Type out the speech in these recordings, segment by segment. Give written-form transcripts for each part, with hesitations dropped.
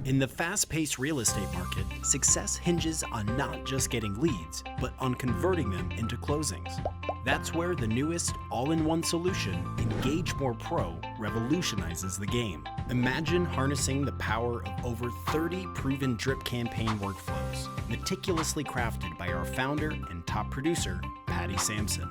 In the fast-paced real estate market, success hinges on not just getting leads, but on converting them into closings. That's where the newest all-in-one solution, EngageMore Pro, revolutionizes the game. Imagine harnessing the power of over 30 proven drip campaign workflows, meticulously crafted by our founder and top producer, Patty Sampson.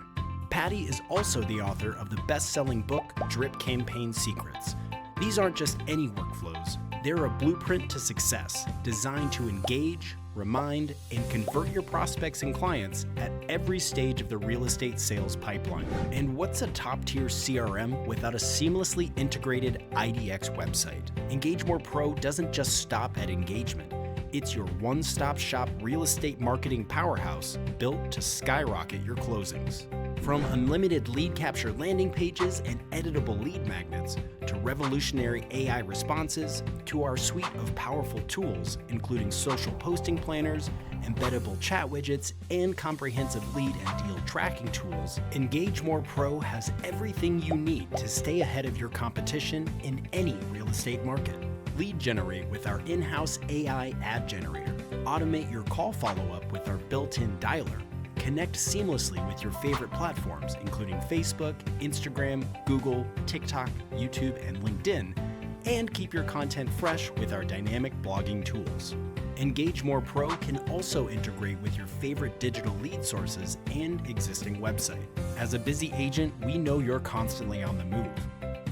Patty is also the author of the best-selling book, Drip Campaign Secrets. These aren't just any workflows. They're a blueprint to success, designed to engage, remind, and convert your prospects and clients at every stage of the real estate sales pipeline. And what's a top-tier CRM without a seamlessly integrated IDX website? EngageMore Pro doesn't just stop at engagement. It's your one-stop shop real estate marketing powerhouse built to skyrocket your closings. From unlimited lead capture landing pages and editable lead magnets, to revolutionary AI responses, to our suite of powerful tools, including social posting planners, embeddable chat widgets, and comprehensive lead and deal tracking tools, EngageMore Pro has everything you need to stay ahead of your competition in any real estate market. Lead generate with our in-house AI ad generator. Automate your call follow-up with our built-in dialer. Connect seamlessly with your favorite platforms, including Facebook, Instagram, Google, TikTok, YouTube, and LinkedIn, and keep your content fresh with our dynamic blogging tools. EngageMore Pro can also integrate with your favorite digital lead sources and existing website. As a busy agent, we know you're constantly on the move.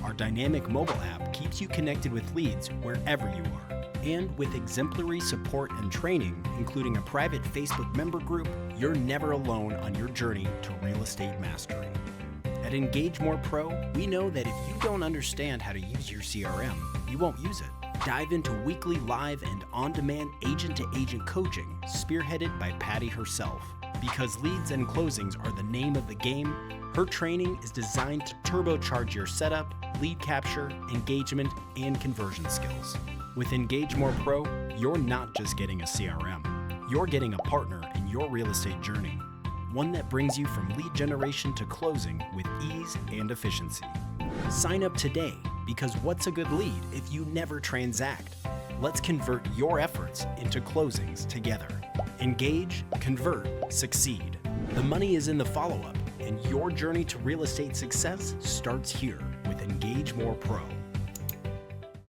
Our dynamic mobile app keeps you connected with leads wherever you are. And with exemplary support and training, including a private Facebook member group, you're never alone on your journey to real estate mastery. At EngageMore Pro, we know that if you don't understand how to use your CRM, you won't use it. Dive into weekly live and on-demand agent-to-agent coaching, spearheaded by Patty herself. Because leads and closings are the name of the game, her training is designed to turbocharge your setup, lead capture, engagement, and conversion skills. With EngageMore Pro, you're not just getting a CRM. You're getting a partner in your real estate journey, one that brings you from lead generation to closing with ease and efficiency. Sign up today, because what's a good lead if you never transact? Let's convert your efforts into closings together. Engage, convert, succeed. The money is in the follow-up, and your journey to real estate success starts here with EngageMore Pro.